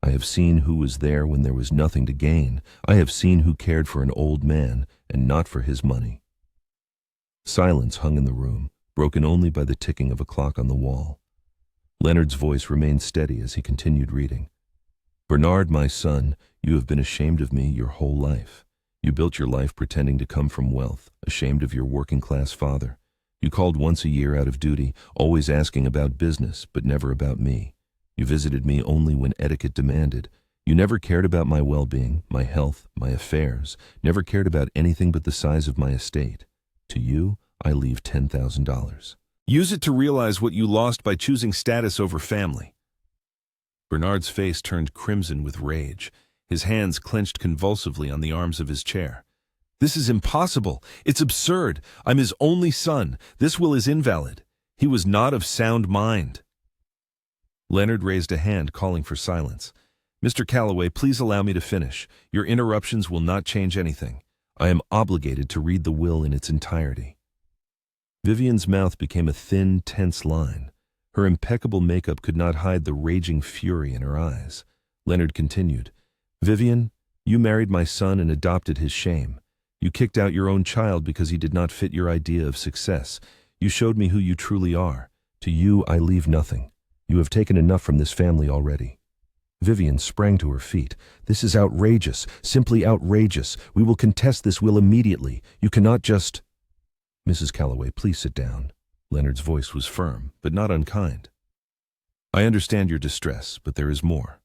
Speaker 1: I have seen who was there when there was nothing to gain. I have seen who cared for an old man and not for his money." Silence hung in the room, broken only by the ticking of a clock on the wall. Leonard's voice remained steady as he continued reading. "Bernard, my son, you have been ashamed of me your whole life. You built your life pretending to come from wealth, ashamed of your working-class father. You called once a year out of duty, always asking about business, but never about me. You visited me only when etiquette demanded. You never cared about my well-being, my health, my affairs, never cared about anything but the size of my estate. To you, I leave $10,000. Use it to realize what you lost by choosing status over family." Bernard's face turned crimson with rage. His hands clenched convulsively on the arms of his chair. "This is impossible. It's absurd. I'm his only son. This will is invalid. He was not of sound mind." Leonard raised a hand, calling for silence. "Mr. Calloway, please allow me to finish. Your interruptions will not change anything. I am obligated to read the will in its entirety." Vivian's mouth became a thin, tense line. Her impeccable makeup could not hide the raging fury in her eyes. Leonard continued, "Vivian, you married my son and adopted his shame. You kicked out your own child because he did not fit your idea of success. You showed me who you truly are. To you, I leave nothing. You have taken enough from this family already." Vivian sprang to her feet. "This is outrageous, simply outrageous. We will contest this will immediately. You cannot just—" "Mrs. Calloway, please sit down." Leonard's voice was firm, but not unkind. "I understand your distress, but there is more."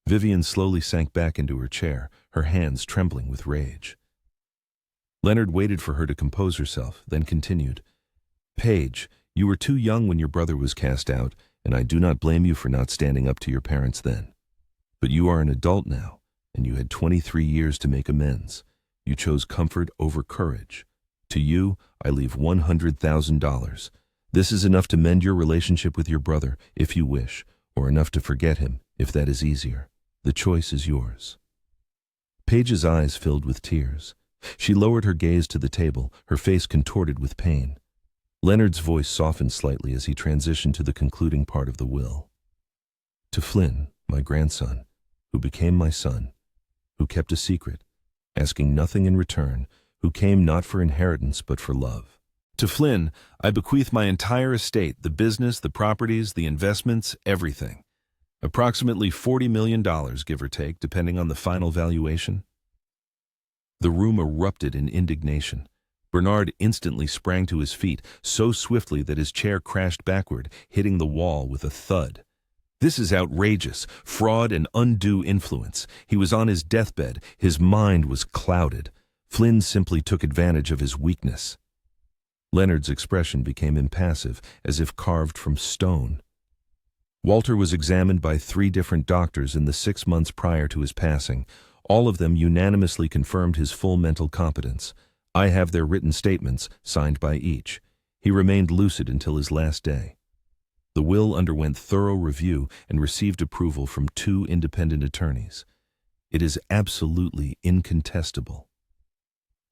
Speaker 1: Vivian slowly sank back into her chair, her hands trembling with rage. Leonard waited for her to compose herself, then continued, "Paige, you were too young when your brother was cast out, and I do not blame you for not standing up to your parents then. But you are an adult now, and you had 23 years to make amends. You chose comfort over courage. To you, I leave $100,000. This is enough to mend your relationship with your brother, if you wish, or enough to forget him, if that is easier. The choice is yours." Paige's eyes filled with tears. She lowered her gaze to the table, her face contorted with pain. Leonard's voice softened slightly as he transitioned to the concluding part of the will. "To Flynn, my grandson, who became my son, who kept a secret, asking nothing in return, who came not for inheritance but for love. To Flynn, I bequeath my entire estate, the business, the properties, the investments, everything. Approximately $40 million, give or take, depending on the final valuation." The room erupted in indignation. Bernard instantly sprang to his feet, so swiftly that his chair crashed backward, hitting the wall with a thud. "This is outrageous, fraud and undue influence. He was on his deathbed, his mind was clouded. Flynn simply took advantage of his weakness." Leonard's expression became impassive, as if carved from stone. Walter was examined by 3 different doctors in the 6 months prior to his passing. All of them unanimously confirmed his full mental competence. I have their written statements, signed by each. He remained lucid until his last day. The will underwent thorough review and received approval from 2 independent attorneys. It is absolutely incontestable.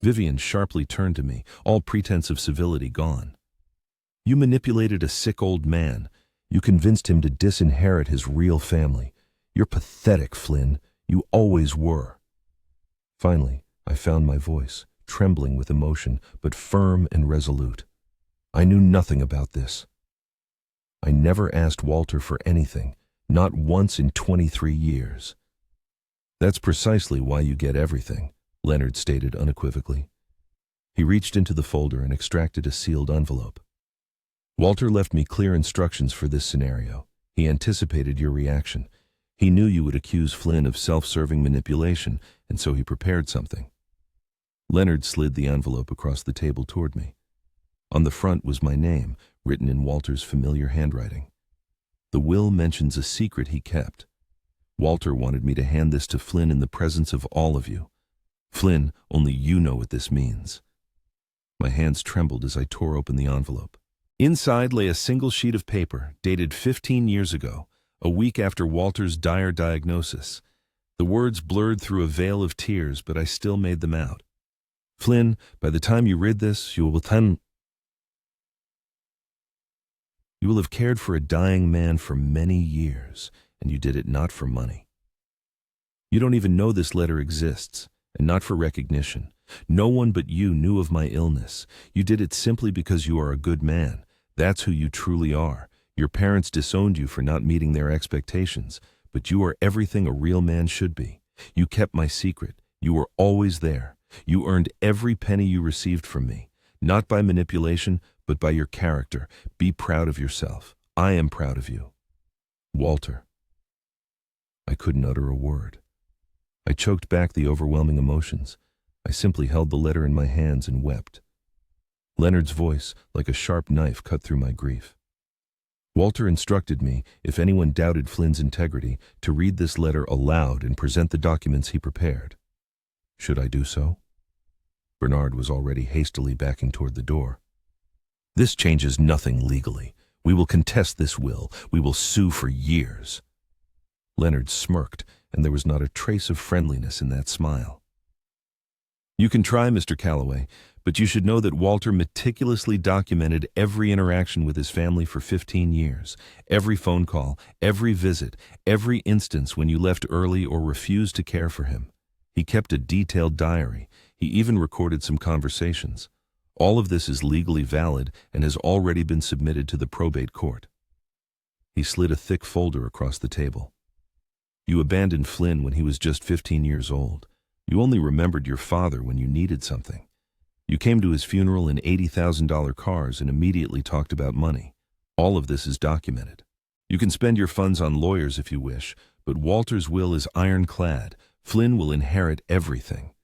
Speaker 1: Vivian sharply turned to me, all pretense of civility gone. "You manipulated a sick old man. You convinced him to disinherit his real family. You're pathetic, Flynn. You always were." Finally, I found my voice, trembling with emotion, but firm and resolute. "I knew nothing about this. I never asked Walter for anything, not once in 23 years. "That's precisely why you get everything," Leonard stated unequivocally. He reached into the folder and extracted a sealed envelope. "Walter left me clear instructions for this scenario. He anticipated your reaction. He knew you would accuse Flynn of self-serving manipulation, and so he prepared something." Leonard slid the envelope across the table toward me. On the front was my name, written in Walter's familiar handwriting. The will mentions a secret he kept. Walter wanted me to hand this to Flynn in the presence of all of you. Flynn, only you know what this means. My hands trembled as I tore open the envelope. Inside lay a single sheet of paper, dated 15 years ago, a week after Walter's dire diagnosis. The words blurred through a veil of tears, but I still made them out. "Flynn, by the time you read this, you will have cared for a dying man for many years, and you did it not for money. You don't even know this letter exists, and not for recognition. No one but you knew of my illness. You did it simply because you are a good man. That's who you truly are. Your parents disowned you for not meeting their expectations, but you are everything a real man should be. You kept my secret. You were always there. You earned every penny you received from me, not by manipulation, but by your character. Be proud of yourself. I am proud of you. Walter." I couldn't utter a word. I choked back the overwhelming emotions. I simply held the letter in my hands and wept. Leonard's voice, like a sharp knife, cut through my grief. Walter instructed me, if anyone doubted Flynn's integrity, to read this letter aloud and present the documents he prepared. Should I do so? Bernard was already hastily backing toward the door. "This changes nothing legally. We will contest this will. We will sue for years." Leonard smirked, and there was not a trace of friendliness in that smile. "You can try, Mr. Calloway, But you should know that Walter meticulously documented every interaction with his family for 15 years, every phone call, every visit, every instance when you left early or refused to care for him. He kept a detailed diary. He even recorded some conversations. All of this is legally valid and has already been submitted to the probate court. He slid a thick folder across the table. You abandoned Flynn when he was just 15 years old. You only remembered your father when you needed something. You came to his funeral in $80,000 cars and immediately talked about money. All of this is documented. You can spend your funds on lawyers if you wish, but Walter's will is ironclad. Flynn will inherit everything.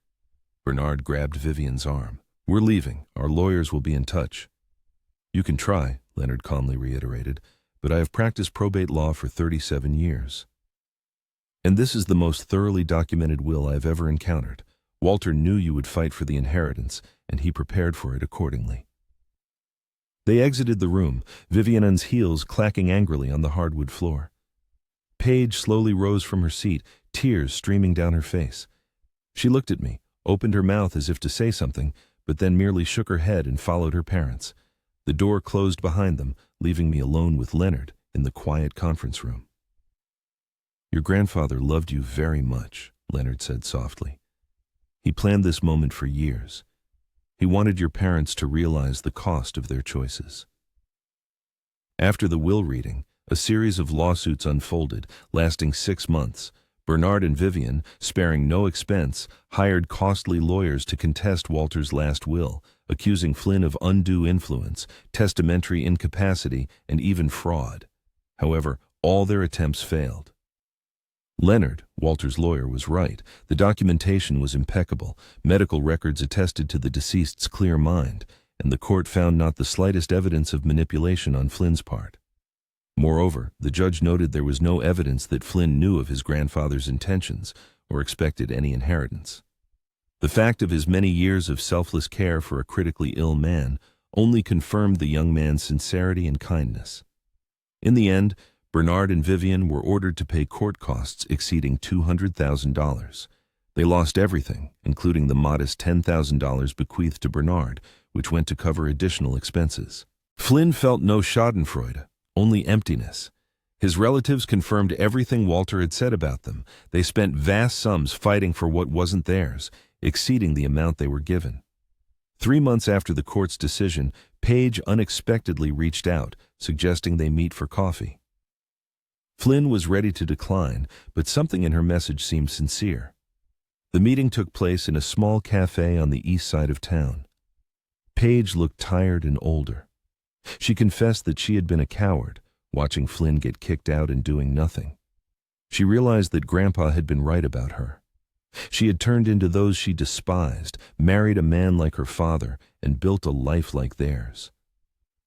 Speaker 1: Bernard grabbed Vivian's arm. We're leaving. Our lawyers will be in touch. You can try, Leonard calmly reiterated, but I have practiced probate law for 37 years. And this is the most thoroughly documented will I've ever encountered. Walter knew you would fight for the inheritance, and he prepared for it accordingly. They exited the room, Vivian's heels clacking angrily on the hardwood floor. Paige slowly rose from her seat, tears streaming down her face. She looked at me, opened her mouth as if to say something, but then merely shook her head and followed her parents. The door closed behind them, leaving me alone with Leonard in the quiet conference room. Your grandfather loved you very much, Leonard said softly. He planned this moment for years. He wanted your parents to realize the cost of their choices. After the will reading, a series of lawsuits unfolded, lasting 6 months. Bernard and Vivian, sparing no expense, hired costly lawyers to contest Walter's last will, accusing Flynn of undue influence, testamentary incapacity, and even fraud. However, all their attempts failed. Leonard, Walter's lawyer, was right. The documentation was impeccable. Medical records attested to the deceased's clear mind, and the court found not the slightest evidence of manipulation on Flynn's part. Moreover, the judge noted there was no evidence that Flynn knew of his grandfather's intentions or expected any inheritance. The fact of his many years of selfless care for a critically ill man only confirmed the young man's sincerity and kindness. In the end, Bernard and Vivian were ordered to pay court costs exceeding $200,000. They lost everything, including the modest $10,000 bequeathed to Bernard, which went to cover additional expenses. Flynn felt no schadenfreude, only emptiness. His relatives confirmed everything Walter had said about them. They spent vast sums fighting for what wasn't theirs, exceeding the amount they were given. 3 months after the court's decision, Paige unexpectedly reached out, suggesting they meet for coffee. Flynn was ready to decline, but something in her message seemed sincere. The meeting took place in a small cafe on the east side of town. Paige looked tired and older. She confessed that she had been a coward, watching Flynn get kicked out and doing nothing. She realized that Grandpa had been right about her. She had turned into those she despised, married a man like her father, and built a life like theirs.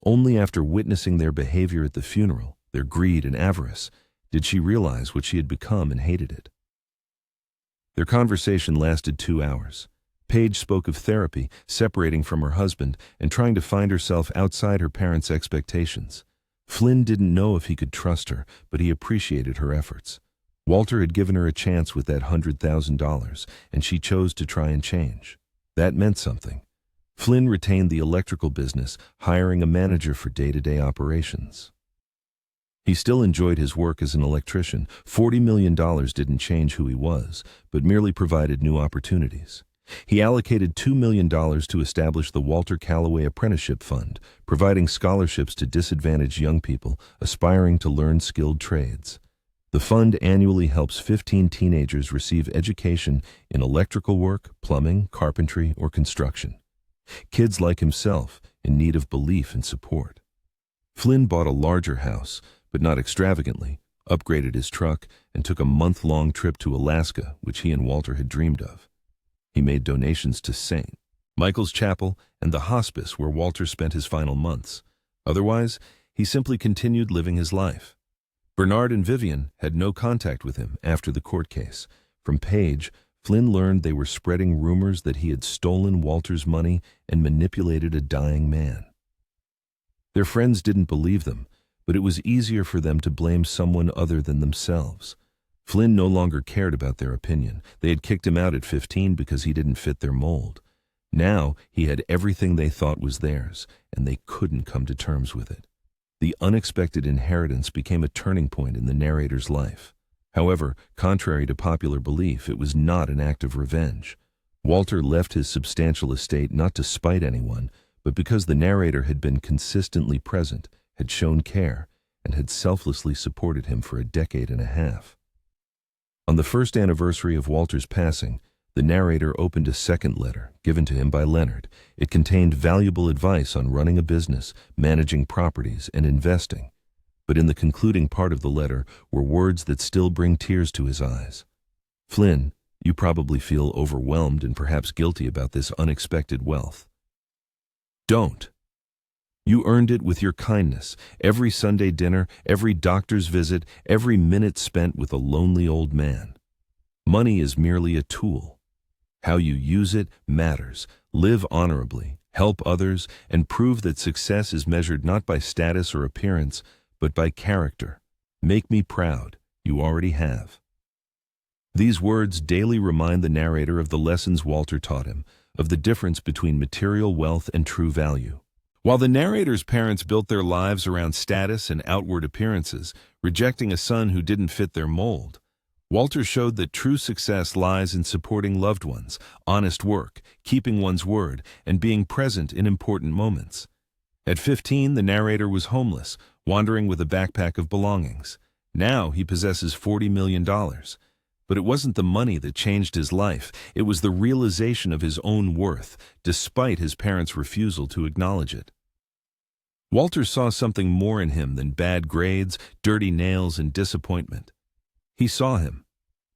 Speaker 1: Only after witnessing their behavior at the funeral, their greed and avarice, did she realize what she had become and hated it. Their conversation lasted 2 hours. Paige spoke of therapy, separating from her husband, and trying to find herself outside her parents' expectations. Flynn didn't know if he could trust her, but he appreciated her efforts. Walter had given her a chance with that $100,000, and she chose to try and change. That meant something. Flynn retained the electrical business, hiring a manager for day-to-day operations. He still enjoyed his work as an electrician. $40 million didn't change who he was, but merely provided new opportunities. He allocated $2 million to establish the Walter Calloway Apprenticeship Fund, providing scholarships to disadvantaged young people aspiring to learn skilled trades. The fund annually helps 15 teenagers receive education in electrical work, plumbing, carpentry, or construction. Kids like himself in need of belief and support. Flynn bought a larger house, but not extravagantly, upgraded his truck, and took a month-long trip to Alaska, which he and Walter had dreamed of. He made donations to St. Michael's Chapel and the hospice where Walter spent his final months. Otherwise, he simply continued living his life. Bernard and Vivian had no contact with him after the court case. From Paige, Flynn learned they were spreading rumors that he had stolen Walter's money and manipulated a dying man. Their friends didn't believe them, but it was easier for them to blame someone other than themselves. Flynn no longer cared about their opinion. They had kicked him out at 15 because he didn't fit their mold. Now he had everything they thought was theirs, and they couldn't come to terms with it. The unexpected inheritance became a turning point in the narrator's life. However, contrary to popular belief, it was not an act of revenge. Walter left his substantial estate not to spite anyone, but because the narrator had been consistently present, had shown care, and had selflessly supported him for a decade and a half. On the first anniversary of Walter's passing, the narrator opened a second letter, given to him by Leonard. It contained valuable advice on running a business, managing properties, and investing. But in the concluding part of the letter were words that still bring tears to his eyes. "Flynn, you probably feel overwhelmed and perhaps guilty about this unexpected wealth. Don't. You earned it with your kindness, every Sunday dinner, every doctor's visit, every minute spent with a lonely old man. Money is merely a tool. How you use it matters. Live honorably, help others, and prove that success is measured not by status or appearance, but by character. Make me proud. You already have." These words daily remind the narrator of the lessons Walter taught him, of the difference between material wealth and true value. While the narrator's parents built their lives around status and outward appearances, rejecting a son who didn't fit their mold, Walter showed that true success lies in supporting loved ones, honest work, keeping one's word, and being present in important moments. At 15, the narrator was homeless, wandering with a backpack of belongings. Now he possesses $40 million. But it wasn't the money that changed his life. It was the realization of his own worth, despite his parents' refusal to acknowledge it. Walter saw something more in him than bad grades, dirty nails, and disappointment. He saw him.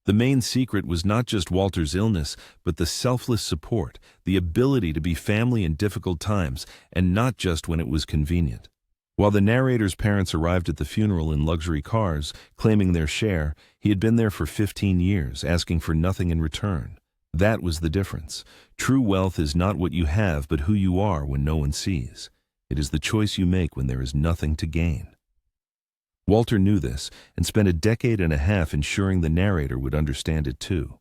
Speaker 1: The main secret was not just Walter's illness, but the selfless support, the ability to be family in difficult times, and not just when it was convenient. While the narrator's parents arrived at the funeral in luxury cars, claiming their share, he had been there for 15 years, asking for nothing in return. That was the difference. True wealth is not what you have, but who you are when no one sees. It is the choice you make when there is nothing to gain. Walter knew this and spent a decade and a half ensuring the narrator would understand it too.